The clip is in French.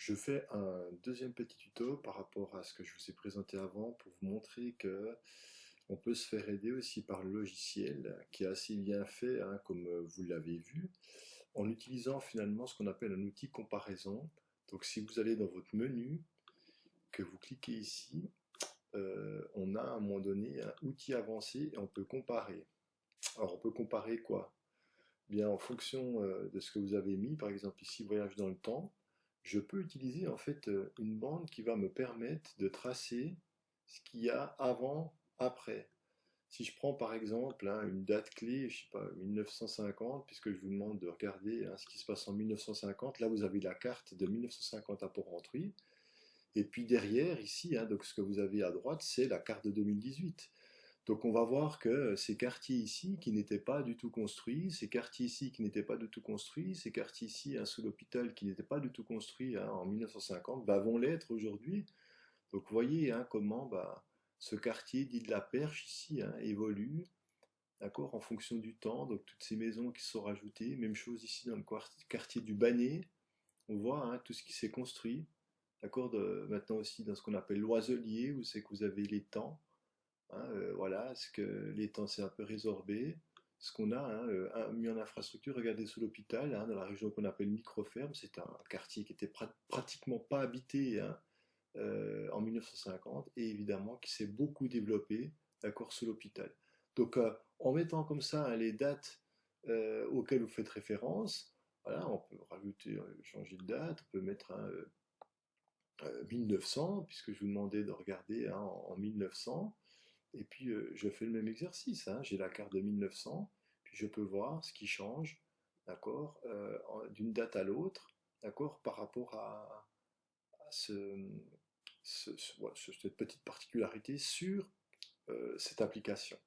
Je fais un deuxième petit tuto par rapport à ce que je vous ai présenté avant pour vous montrer que on peut se faire aider aussi par le logiciel qui est assez bien fait, hein, comme vous l'avez vu, en utilisant finalement ce qu'on appelle un outil comparaison. Donc si vous allez dans votre menu, que vous cliquez ici, on a à un moment donné un outil avancé et on peut comparer. Alors on peut comparer quoi? Bien, en fonction de ce que vous avez mis, par exemple ici voyage dans le temps, je peux utiliser en fait une bande qui va me permettre de tracer ce qu'il y a avant, après. Si je prends par exemple hein, une date clé, je sais pas, 1950, puisque je vous demande de regarder hein, ce qui se passe en 1950, là vous avez la carte de 1950 à Port-Rentruy, et puis derrière ici, hein, donc ce que vous avez à droite, c'est la carte de 2018. Donc on va voir que ces quartiers ici qui n'étaient pas du tout construits, ces quartiers ici qui n'étaient pas du tout construits, ces quartiers ici hein, sous l'hôpital qui n'étaient pas du tout construits hein, en 1950, bah, vont l'être aujourd'hui. Donc vous voyez hein, comment bah, ce quartier dit de la Perche ici hein, évolue, d'accord, en fonction du temps. Donc toutes ces maisons qui sont rajoutées, même chose ici dans le quartier du Banné, on voit hein, tout ce qui s'est construit, d'accord, maintenant aussi dans ce qu'on appelle l'Oiselier, où c'est que vous avez les temps. Hein, voilà, ce que l'étang s'est un peu résorbé. Ce qu'on a hein, mis en infrastructure, regardez sous l'hôpital, hein, dans la région qu'on appelle Microferme, c'est un quartier qui était pratiquement pas habité hein, en 1950 et évidemment qui s'est beaucoup développé d'accord, sous l'hôpital. Donc en mettant comme ça hein, les dates auxquelles vous faites référence, voilà, on peut rajouter, changer de date, on peut mettre hein, 1900, puisque je vous demandais de regarder hein, en 1900. Et puis je fais le même exercice, hein. J'ai la carte de 1900, puis je peux voir ce qui change, d'accord, d'une date à l'autre, d'accord, par rapport à cette petite particularité sur cette application.